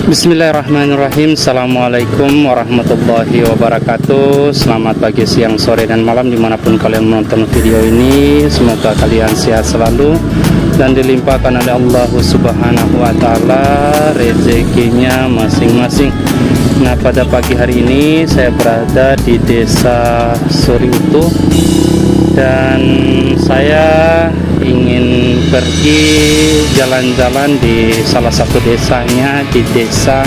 Bismillahirrahmanirrahim. Assalamualaikum warahmatullahi wabarakatuh. Selamat pagi, siang, sore, dan malam dimanapun kalian menonton video ini. Semoga kalian sehat selalu dan dilimpahkan oleh Allah Subhanahu wa ta'ala rezekinya masing-masing. Nah, pada pagi hari ini saya berada di desa Suriutuh dan saya ingin pergi jalan-jalan di salah satu desanya, di desa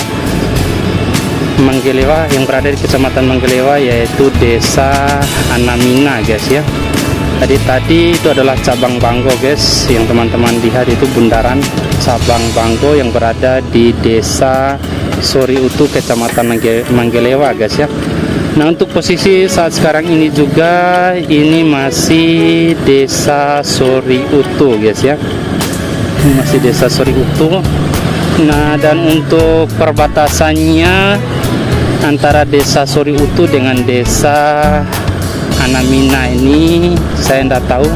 Manggelewa yang berada di kecamatan Manggelewa, yaitu desa Anamina, guys ya. Tadi itu adalah cabang Banggo, guys, yang teman-teman lihat itu bundaran cabang Banggo yang berada di desa Suriutuh kecamatan Manggelewa, guys ya. Nah, untuk posisi saat sekarang ini juga ini masih desa Suriutuh, guys ya. Masih desa Suriutuh. Nah, dan untuk perbatasannya antara desa Suriutuh dengan desa Anamina ini saya tidak tahu.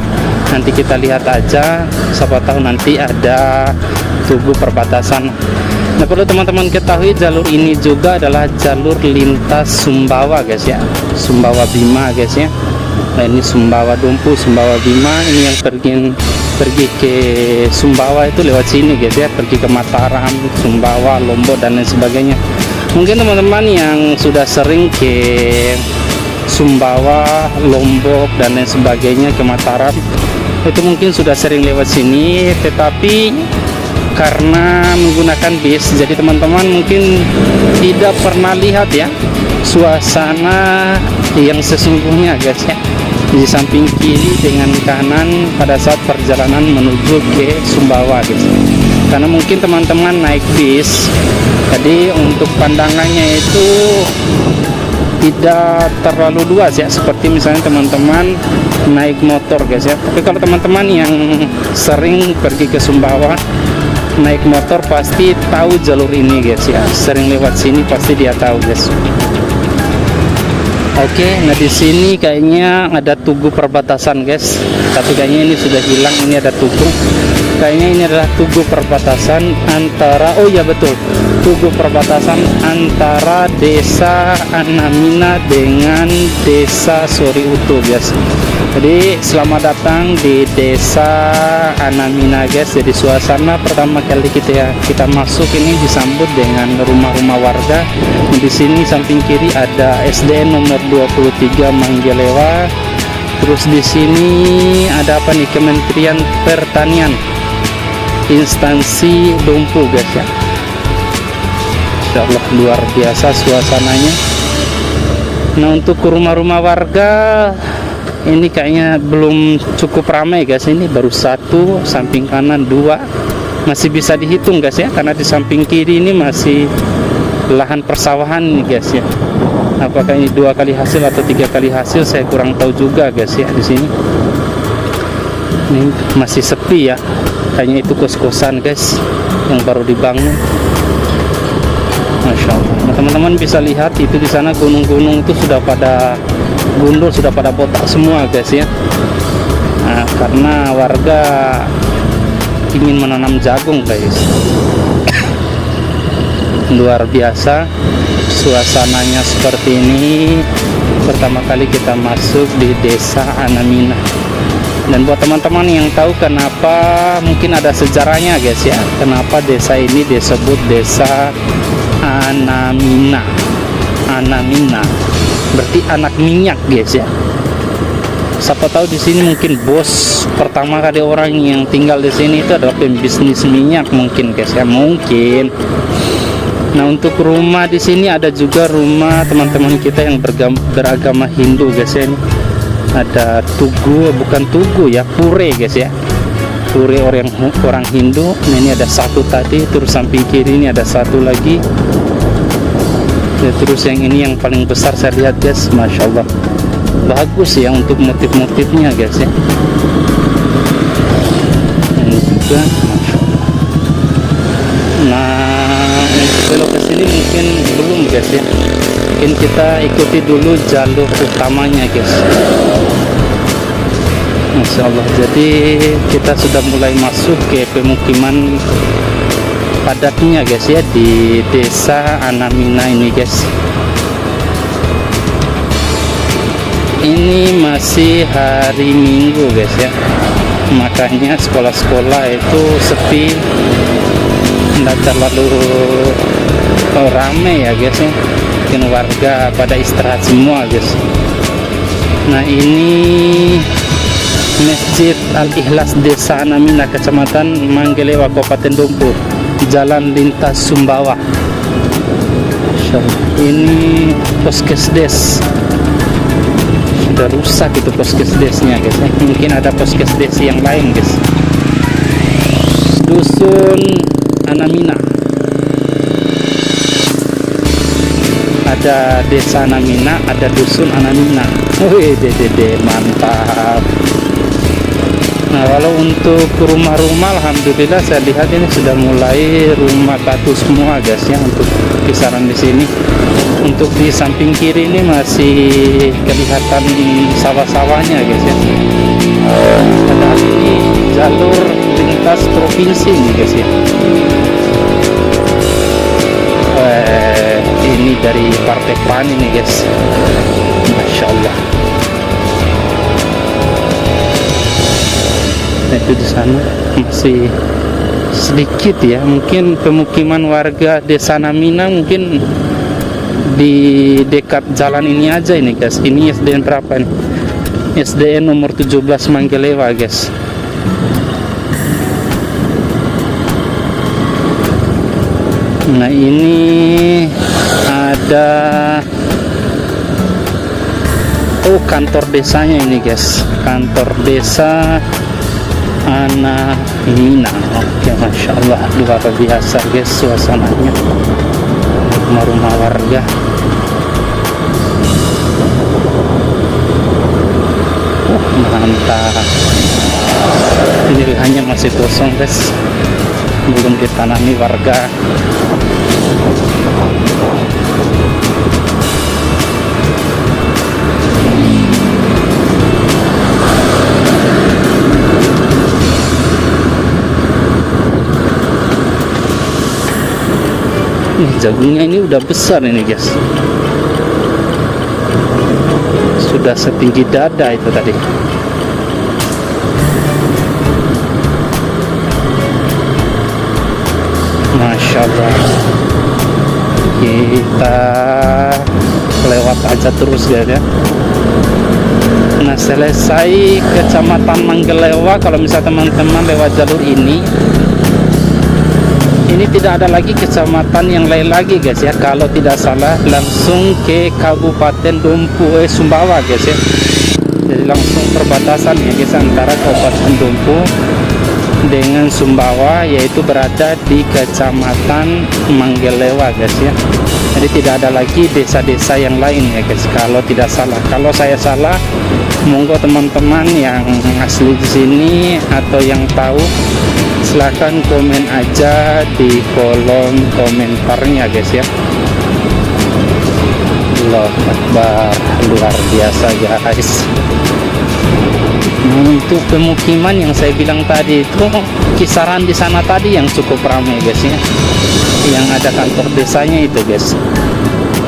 Nanti kita lihat aja, siapa tahu nanti ada tubuh perbatasan. Nah, perlu teman-teman ketahui, jalur ini juga adalah jalur lintas Sumbawa, guys ya. Sumbawa Bima, guys ya. Nah, ini Sumbawa Dumpu, Sumbawa Bima. Ini yang pergi ke Sumbawa itu lewat sini, guys ya. Pergi ke Mataram, Sumbawa, Lombok, dan lain sebagainya. Mungkin teman-teman yang sudah sering ke Sumbawa, Lombok, dan lain sebagainya, ke Mataram, itu mungkin sudah sering lewat sini, tetapi karena menggunakan bis, jadi teman-teman mungkin tidak pernah lihat ya suasana yang sesungguhnya, guys ya, di samping kiri dengan kanan pada saat perjalanan menuju ke Sumbawa, guys. Karena mungkin teman-teman naik bis, jadi untuk pandangannya itu tidak terlalu luas ya, seperti misalnya teman-teman naik motor, guys ya. Tapi kalau teman-teman yang sering pergi ke Sumbawa naik motor pasti tahu jalur ini, guys ya. Sering lewat sini pasti dia tahu, guys. Oke, nah di sini kayaknya ada tugu perbatasan, guys. Tapi kayaknya ini sudah hilang. Ini ada tugu. Kayaknya ini adalah tugu perbatasan antara, oh ya betul, tugu perbatasan antara desa Anamina dengan desa Suriutuh, guys. Jadi selamat datang di desa Anamina, guys. Jadi suasana pertama kali kita masuk ini disambut dengan rumah-rumah warga. Di sini samping kiri ada SDN nomor 23 Manggelewa. Terus di sini ada apa nih? Kementerian Pertanian, instansi Dumpu, guys ya. Insyaallah luar biasa suasananya. Nah, untuk rumah-rumah warga ini kayaknya belum cukup ramai, guys. Ini baru satu, samping kanan dua, masih bisa dihitung, guys ya, karena di samping kiri ini masih lahan persawahan nih, guys ya. Apakah ini 2 kali hasil atau 3 kali hasil saya kurang tahu juga, guys ya. Di sini ini masih sepi ya, kayaknya itu kos-kosan, guys, yang baru dibangun. Masya Allah. Nah, teman-teman bisa lihat itu di sana gunung-gunung itu sudah pada gundul, sudah pada botak semua, guys ya. Nah, karena warga ingin menanam jagung, guys. Luar biasa suasananya seperti ini. Pertama kali kita masuk di desa Anamina. Dan buat teman-teman yang tahu kenapa, mungkin ada sejarahnya, guys ya, kenapa desa ini disebut desa Anamina. Anamina berarti anak minyak, guys ya. Siapa tahu di sini mungkin bos pertama kali orang yang tinggal di sini itu adalah pembisnis minyak, mungkin, guys ya, mungkin. Nah, untuk rumah di sini ada juga rumah teman-teman kita yang beragama Hindu, guys ya. Ini ada tugu, bukan tugu ya, pure, guys ya. Pure orang Hindu. Nah, ini ada satu tadi, terus samping kiri ini ada satu lagi. Ya, terus yang ini yang paling besar saya lihat, guys. Masya Allah, bagus ya untuk motif-motifnya, guys ya. Ini juga Masya Allah. Nah, belok ke sini mungkin belum, guys ya. Mungkin kita ikuti dulu jalur utamanya, guys. Masya Allah. Jadi kita sudah mulai masuk ke pemukiman padatnya guys ya di desa Anamina ini guys. Ini masih hari Minggu guys ya, makanya sekolah-sekolah itu sepi, tidak terlalu rame ya guys ya, mungkin warga pada istirahat semua guys. Nah ini Masjid Al-Ikhlas Desa Anamina, Kecamatan Manggelewa, Kabupaten Dompu, Jalan Lintas Sumbawa. Ini Poskesdes, sudah rusak itu Poskesdesnya guys ya. Mungkin ada Poskesdes yang lain guys. Dusun Anamina, ada desa Anamina, ada dusun Anamina. Wih, dede mantap. Nah, kalau untuk rumah-rumah, alhamdulillah saya lihat ini sudah mulai rumah batu semua guys ya, untuk kisaran di sini. Untuk di samping kiri ini masih kelihatan sawah-sawahnya guys ya. Padahal ini jalur lintas provinsi nih guys ya. Ini dari Partai PAN ini guys, Masya Allah. Nah, itu di sana masih sedikit ya, mungkin pemukiman warga desa Anamina mungkin di dekat jalan ini aja ini guys. Ini SDN berapa nih? SDN nomor 17 Manggelewa guys. Nah ini ada kantor desanya ini guys, kantor desa Anamina. Oke, Masya Allah, luar biasa guys suasananya, rumah-rumah warga. Mantap. Ini hanya masih kosong guys, belum ditanami warga. Jagungnya ini udah besar ini guys, sudah setinggi dada itu tadi. Masya Allah. Kita lewat aja terus guys ya. Nah selesai Kecamatan Manggelewa, kalau misalnya teman-teman lewat jalur ini tidak ada lagi kecamatan yang lain lagi guys ya. Kalau tidak salah langsung ke Kabupaten Dompu Sumbawa guys ya. Jadi langsung perbatasan ya guys antara Kabupaten Dompu dengan Sumbawa, yaitu berada di Kecamatan Manggelewa guys ya. Jadi tidak ada lagi desa-desa yang lain ya guys, kalau tidak salah. Kalau saya salah, monggo teman-teman yang asli di sini atau yang tahu, silahkan komen aja di kolom komentarnya guys ya. Allahu Akbar, luar biasa guys. Untuk pemukiman yang saya bilang tadi itu kisaran di sana tadi yang cukup ramai guys ya, yang ada kantor desanya itu guys.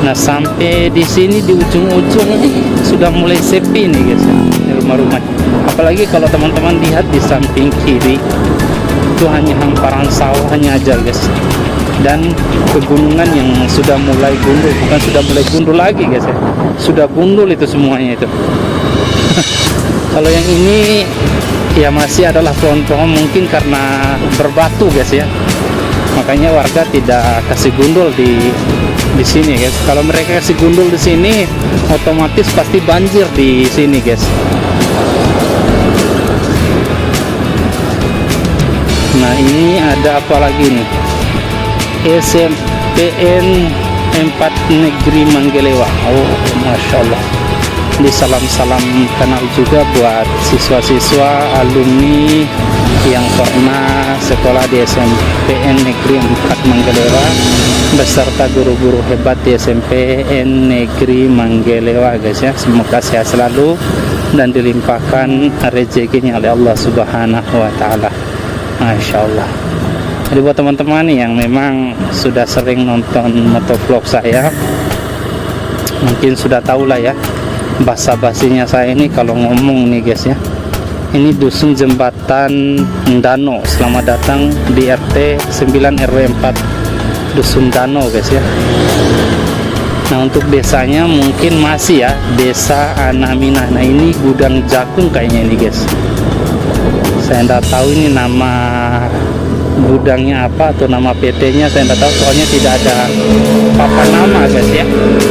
Nah sampai di sini di ujung-ujung ini sudah mulai sepi nih guys ya, rumah-rumah. Apalagi kalau teman-teman lihat di samping kiri itu hanya hamparan sawahnya aja guys, dan pegunungan yang sudah mulai gundul, bukan sudah mulai gundul lagi guys ya, sudah gundul itu semuanya itu. Kalau yang ini ya masih adalah pohon-pohon, mungkin karena berbatu guys ya, makanya warga tidak kasih gundul di sini guys. Kalau mereka kasih gundul di sini, otomatis pasti banjir di sini guys. Nah ini ada apa lagi nih? SMPN 4 Negeri Manggelewa. Oh Masya Allah. Ini salam-salam kenal juga buat siswa-siswa alumni yang pernah sekolah di SMPN Negeri 4 Manggelewa beserta guru-guru hebat di SMPN Negeri Manggelewa guys ya. Semoga sehat selalu dan dilimpahkan rezekinya oleh Allah Subhanahu wa Ta'ala. Masya Allah. Jadi buat teman-teman yang memang sudah sering nonton motovlog saya, mungkin sudah tahu lah ya basa-basinya saya ini kalau ngomong nih guys ya. Ini dusun Jembatan Dano. Selamat datang di RT 9 RW 4 dusun Dano guys ya. Nah untuk desanya mungkin masih ya desa Anamina. Nah ini gudang jagung kayaknya ini guys. Saya tidak tahu ini nama gudangnya apa atau nama PT-nya, saya tidak tahu soalnya tidak ada papan nama guys ya.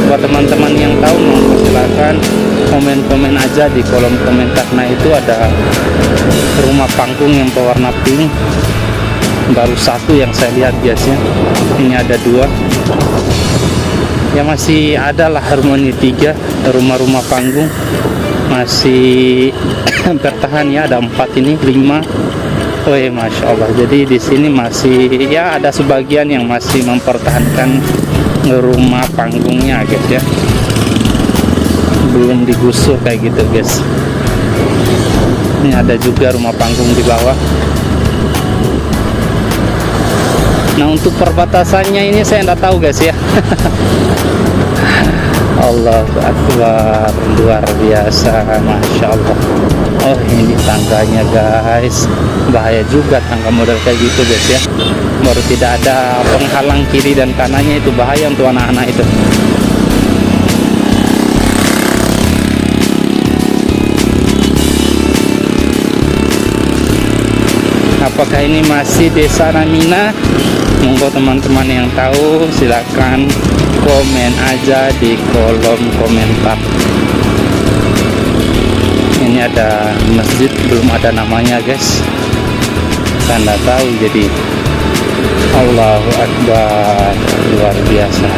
Buat teman-teman yang tahu monggo silakan komen-komen aja di kolom komentar. Nah itu ada rumah panggung yang berwarna pink, baru satu yang saya lihat guys ya. Ini ada dua ya, masih ada lah harmoni 3 rumah-rumah panggung masih bertahan ya. Ada 4 ini 5. Oh ya, Masya Allah. Jadi di sini masih ya ada sebagian yang masih mempertahankan rumah panggungnya guys ya, belum digusur kayak gitu guys. Ini ada juga rumah panggung di bawah. Nah untuk perbatasannya ini saya tidak tahu guys ya. Allahu Akbar, luar biasa, Masya Allah. Oh ini tangganya guys, bahaya juga tangga model kayak gitu guys ya. Baru tidak ada penghalang kiri dan kanannya, itu bahaya untuk anak-anak itu. Apakah ini masih desa Namina? Monggo teman-teman yang tahu silakan komen aja di kolom komentar. Ini ada masjid, belum ada namanya guys, saya nggak tahu. Jadi Allahu Akbar, luar biasa.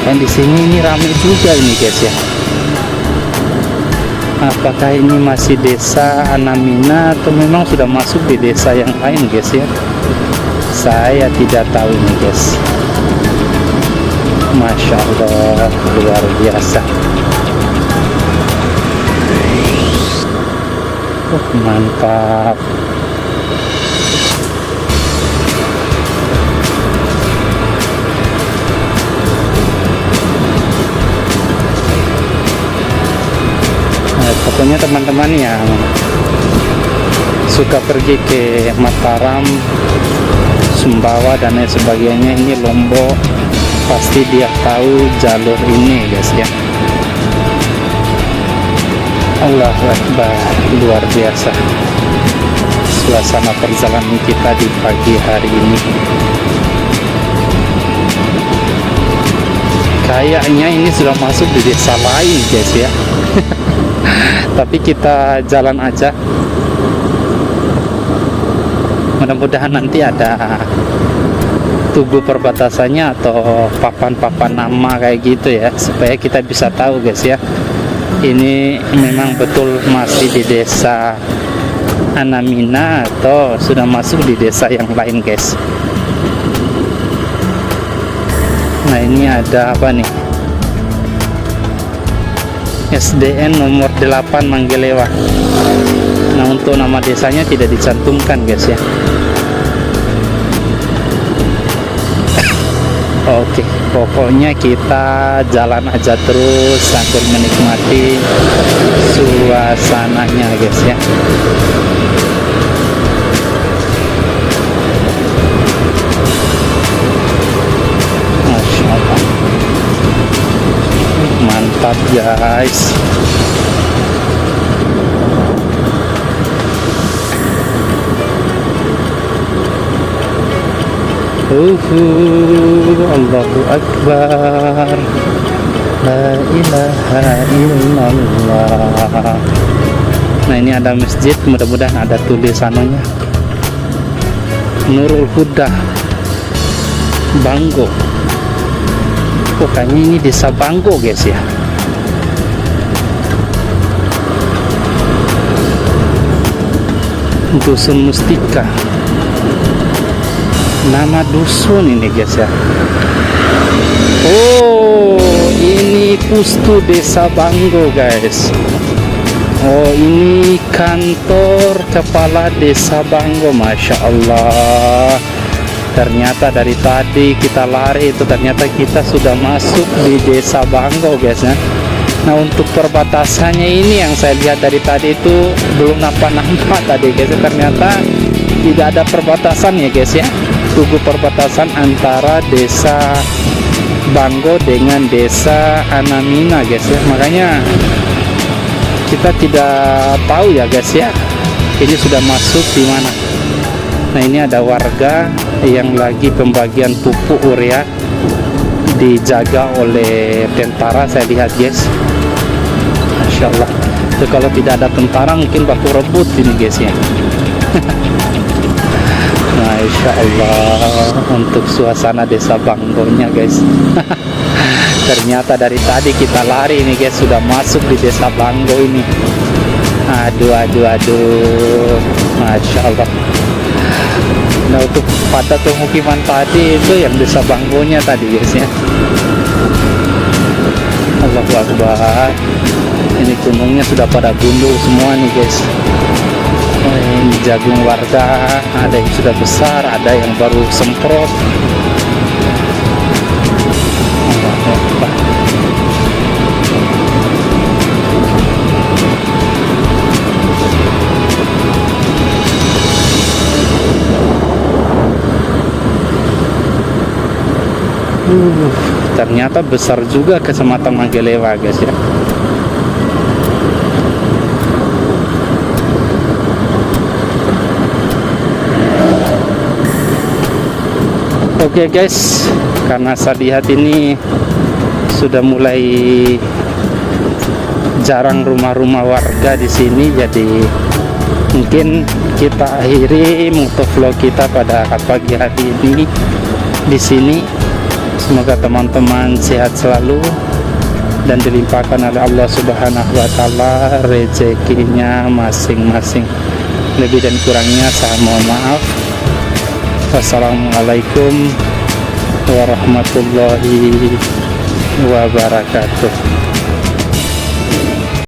Dan di sini ini ramai juga ini guys ya. Apakah ini masih desa Anamina atau memang sudah masuk di desa yang lain guys ya? Saya tidak tahu ini guys. Masya Allah, luar biasa. Mantap. Pokoknya teman-teman yang suka pergi ke Mataram, Sumbawa dan lain sebagainya, ini Lombok, pasti dia tahu jalur ini guys ya. Allahu Akbar, luar biasa suasana perjalanan kita di pagi hari ini. Kayaknya ini sudah masuk di desa lain guys ya. Tapi kita jalan aja, mudah-mudahan nanti ada tugu perbatasannya atau papan-papan nama kayak gitu ya, supaya kita bisa tahu guys ya, ini memang betul masih di desa Anamina atau sudah masuk di desa yang lain guys. Nah ini ada apa nih, SDN nomor 8 Manggelewa. Nah untuk nama desanya tidak dicantumkan guys ya. Oke, pokoknya kita jalan aja terus sambil menikmati suasananya guys ya. Masya Allah, mantap guys. Allahu Akbar, la ilaha illallah. Nah ini ada masjid, mudah-mudahan ada tulisannya Nurul Huda Banggo. Pokoknya ini desa Banggo guys ya. Dusun Mustika, nama dusun ini guys ya. Oh ini Pustu Desa Banggo guys. Oh, ini kantor kepala desa Banggo, Masya Allah. Ternyata dari tadi kita lari itu ternyata kita sudah masuk di desa Banggo, guys ya. Nah, untuk perbatasannya ini yang saya lihat dari tadi itu belum nampak tadi, guys. Ternyata tidak ada perbatasan ya, guys ya. Tugu perbatasan antara desa Banggo dengan desa Anamina, guys ya. Makanya kita tidak tahu ya, guys ya, ini sudah masuk di mana. Nah, ini ada warga yang lagi pembagian pupuk urea, dijaga oleh tentara saya lihat, guys. Masya Allah. Itu kalau tidak ada tentara mungkin baku rebut ini, guys ya. Masya Allah, untuk suasana desa Banggonya, guys. Ternyata dari tadi kita lari ini, guys, sudah masuk di desa Banggo ini. Aduh, Masya Allah. Nah, untuk pada pemukiman tadi itu yang desa Banggonya tadi, guys ya. Allahu Akbar. Ini gunungnya sudah pada gundul semua nih, guys. Oh, ini jagung warga, ada yang sudah besar, ada yang baru semprot. Allahu Akbar. Ternyata besar juga Kecamatan Manggelewa, guys ya. Oke, guys, karena saya lihat ini sudah mulai jarang rumah-rumah warga di sini, jadi mungkin kita akhiri motovlog kita pada pagi hari ini di sini. Semoga teman-teman sehat selalu dan dilimpahkan oleh Allah Subhanahu wa taala rezekinya masing-masing. Lebih dan kurangnya saya mohon maaf. Wassalamualaikum warahmatullahi wabarakatuh.